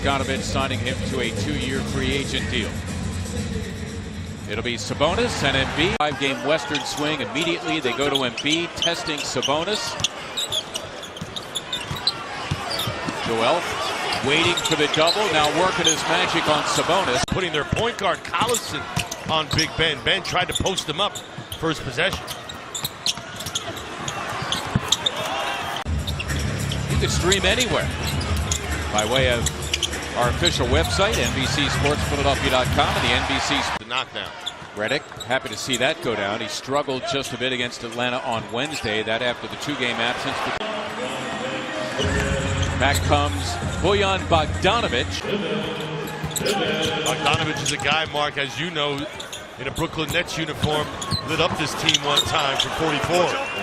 Bogdanovich signing him to a 2-year free agent deal. It'll be Sabonis and Embiid. 5-game Western swing. Immediately they go to Embiid, testing Sabonis. Joel waiting for the double, now working his magic on Sabonis. Putting their point guard Collison on Big Ben. Ben tried to post him up first possession. You can stream anywhere by way of our official website, NBCSportsPhiladelphia.com, and the NBC. The knockdown. Redick, happy to see that go down. He struggled just a bit against Atlanta on Wednesday, that after the 2-game absence. Back comes Bojan Bogdanovich. Bogdanovich is a guy, Mark, as you know, in a Brooklyn Nets uniform, lit up this team one time from 44.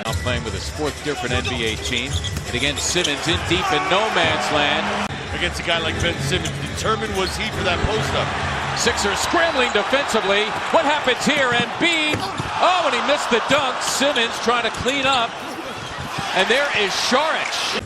Now playing with his 4th different NBA team. And again, Simmons in deep in no man's land. Against a guy like Ben Simmons, determined was he for that post-up. Sixers scrambling defensively. What happens here? Embiid. Oh, and he missed the dunk. Simmons trying to clean up. And there is Saric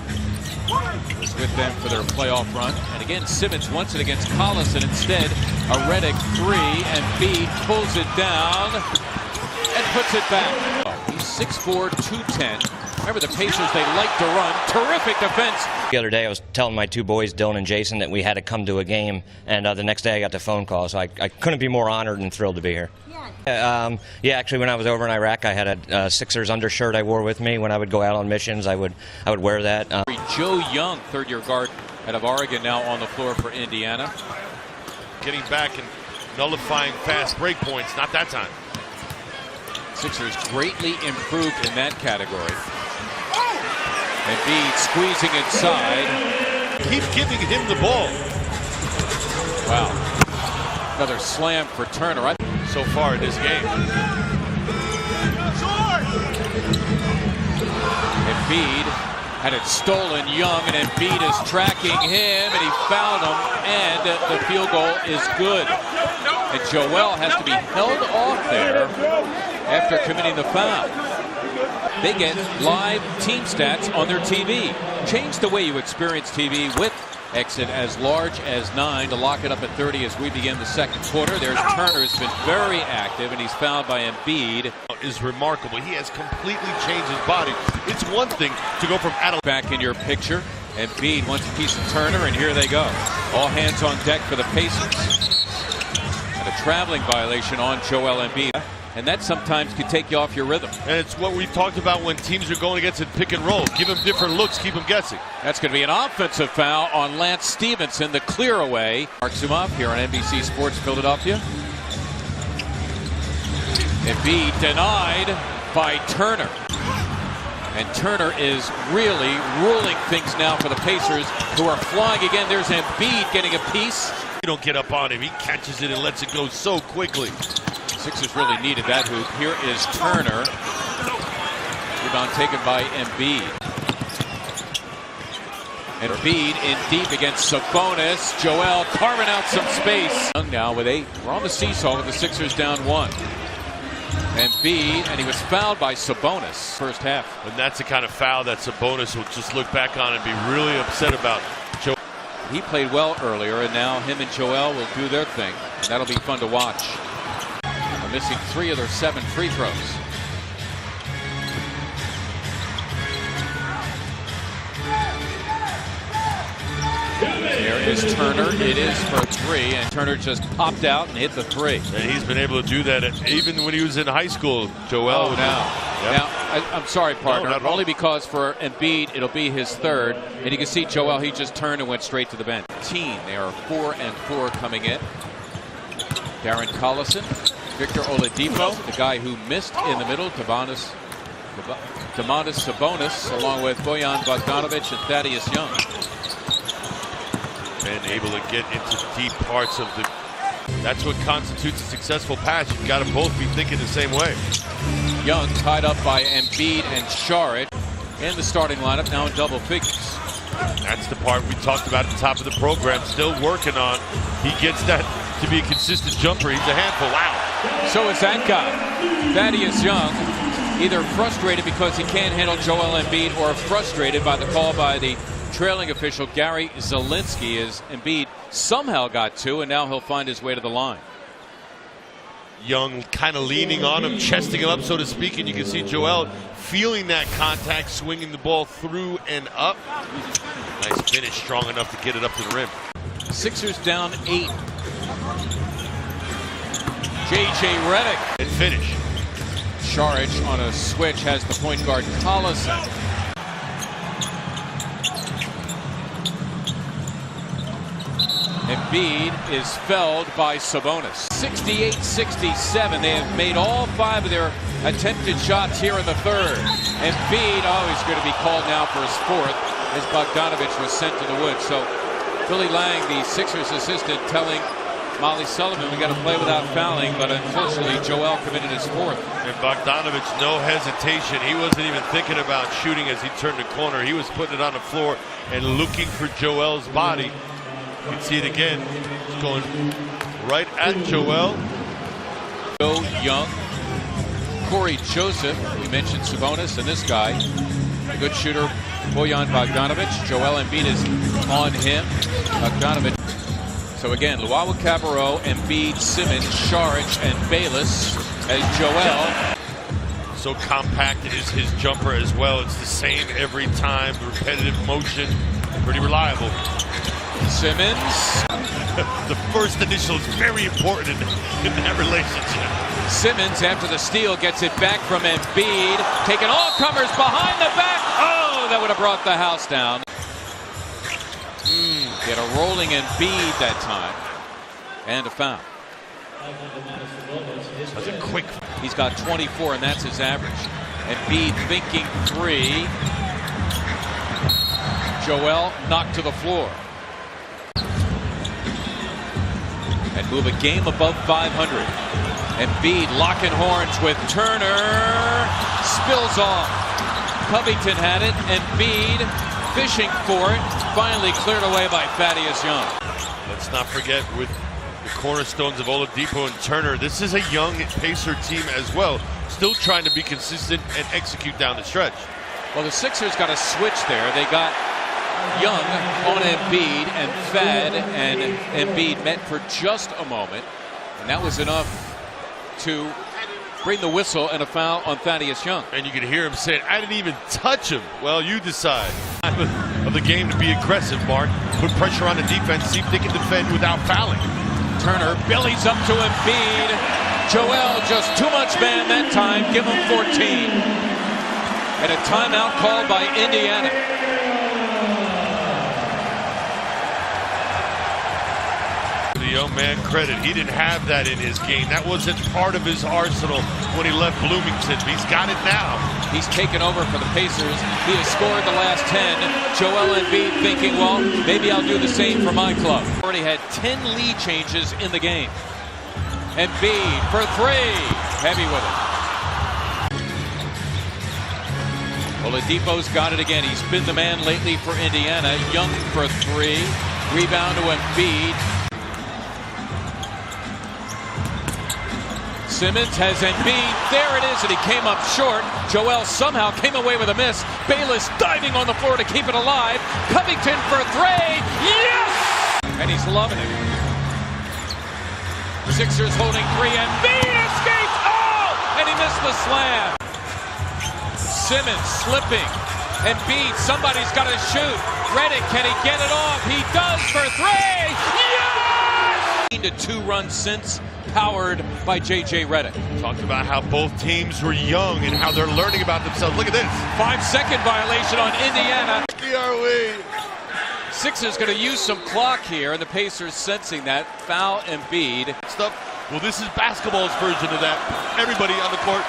with them for their playoff run. And again, Simmons wants it against Collison. Instead, a Redick 3. Embiid pulls it down and puts it back. Oh, he's 6'4", 210. Remember the Pacers, they like to run. Terrific defense. The other day I was telling my 2 boys, Dylan and Jason, that we had to come to a game, and the next day I got the phone call, so I couldn't be more honored and thrilled to be here. Yeah, actually when I was over in Iraq, I had a Sixers undershirt I wore with me. When I would go out on missions, I would wear that. Joe Young, 3rd-year guard out of Oregon, now on the floor for Indiana. Getting back and nullifying fast break points, not that time. Sixers greatly improved in that category. Embiid squeezing inside. Keep giving him the ball. Wow. Another slam for Turner. So far in this game. Embiid had it stolen. Young, and Embiid is tracking him, and he fouled him, and the field goal is good. And Joel has to be held off there after committing the foul. They get live team stats on their TV. Change the way you experience TV with exit as large as 9 to lock it up at 30 as we begin the second quarter. There's Turner, has been very active, and he's fouled by Embiid. Is remarkable. He has completely changed his body. It's one thing to go from back in your picture. Embiid wants a piece of Turner, and here they go. All hands on deck for the Pacers. And a traveling violation on Joel Embiid. And that sometimes can take you off your rhythm. And it's what we've talked about when teams are going against a pick and roll. Give them different looks, keep them guessing. That's going to be an offensive foul on Lance Stevenson, the clear away. Marks him up here on NBC Sports Philadelphia. Embiid denied by Turner. And Turner is really ruling things now for the Pacers, who are flying again. There's Embiid getting a piece. You don't get up on him. He catches it and lets it go so quickly. Sixers really needed that hoop. Here is Turner. Rebound taken by Embiid. Embiid in deep against Sabonis. Joel carving out some space. Now with 8. We're on the seesaw with the Sixers down 1. Embiid, and he was fouled by Sabonis first half. And that's the kind of foul that Sabonis will just look back on and be really upset about. He played well earlier, and now him and Joel will do their thing. That'll be fun to watch. They're missing 3 of their 7 free throws. There is Turner. It is for 3, and Turner just popped out and hit the 3. And he's been able to do that even when he was in high school, Joel. Now, I'm sorry, partner. Only because for Embiid, it'll be his 3rd. And you can see Joel, he just turned and went straight to the bench. They are 4-4 coming in. Darren Collison, Victor Oladipo, the guy who missed in the middle, Domantas Sabonis, along with Bojan Bogdanovich and Thaddeus Young. Been able to get into deep parts of the. That's what constitutes a successful pass. You've got to both be thinking the same way. Young tied up by Embiid and Saric in the starting lineup, now in double figures. That's the part we talked about at the top of the program. Still working on. He gets that to be a consistent jumper. He's a handful. Wow. So is that guy, Thaddeus Young, either frustrated because he can't handle Joel Embiid or frustrated by the call by the trailing official Gary Zielinski as Embiid somehow got 2, and now he'll find his way to the line. Young kind of leaning on him, chesting him up, so to speak, and you can see Joel feeling that contact, swinging the ball through and up. Nice finish, strong enough to get it up to the rim. Sixers down 8. J.J. Redick. And finish. Saric on a switch has the point guard Collison. Embiid is felled by Sabonis. 68-67. They have made all 5 of their attempted shots here in the third. Embiid, he's going to be called now for his 4th as Bogdanovich was sent to the wood. So Billy Lang, the Sixers assistant, telling Molly Sullivan, we got to play without fouling, but unfortunately Joel committed his 4th. And Bogdanovich, no hesitation. He wasn't even thinking about shooting as he turned the corner. He was putting it on the floor and looking for Joel's body. You can see it again. It's going right at Joel. Joe Young, Corey Joseph, we mentioned Sabonis, and this guy, a good shooter, Bojan Bogdanovich. Joel Embiid is on him. Bogdanovich. So again, Luau-Cabarrot, Embiid, Simmons, Saric, and Bayless as Joel. So compacted is his jumper as well. It's the same every time. Repetitive motion, pretty reliable. Simmons. The first initial is very important in that relationship. Simmons, after the steal, gets it back from Embiid. Taking all comers behind the back. Oh, that would have brought the house down. Get a rolling Embiid that time. And a foul. That's a quick. He's got 24, and that's his average. Embiid thinking 3. Joel knocked to the floor. And move a game above 500. Embiid locking horns with Turner. Spills off. Covington had it. Embiid fishing for it. Finally cleared away by Thaddeus Young. Let's not forget, with the cornerstones of Oladipo and Turner, this is a young Pacer team as well. Still trying to be consistent and execute down the stretch. Well, the Sixers got a switch there. They got Young on Embiid, and Thad and Embiid met for just a moment, and that was enough to bring the whistle and a foul on Thaddeus Young. And you can hear him saying, I didn't even touch him. Well, you decide. Of the game to be aggressive, Mark. Put pressure on the defense, see if they can defend without fouling. Turner bellies up to Embiid. Joel just too much man that time. Give him 14. And a timeout called by Indiana. The young man credit, he didn't have that in his game. That wasn't part of his arsenal when he left Bloomington. He's got it now. He's taken over for the Pacers. He has scored the last 10. Joel Embiid thinking, well, maybe I'll do the same for my club. Already had 10 lead changes in the game. Embiid for 3. Heavy with it. Oladipo's got it again. He's been the man lately for Indiana. Young for 3. Rebound to Embiid. Simmons has Embiid. There it is, and he came up short. Joel somehow came away with a miss. Bayless diving on the floor to keep it alive. Covington for 3. Yes! And he's loving it. Sixers holding 3. Embiid escaped. Oh! And he missed the slam. Simmons slipping. Embiid, somebody's got to shoot. Redick, can he get it off? He does for 3. Yes! To 2 runs since, powered by J.J. Redick. Talked about how both teams were young and how they're learning about themselves. Look at this. 5-second violation on Indiana. Are we? Sixers going to use some clock here, and the Pacers sensing that. Foul Embiid. Stuff. Well, this is basketball's version of that. Everybody on the court.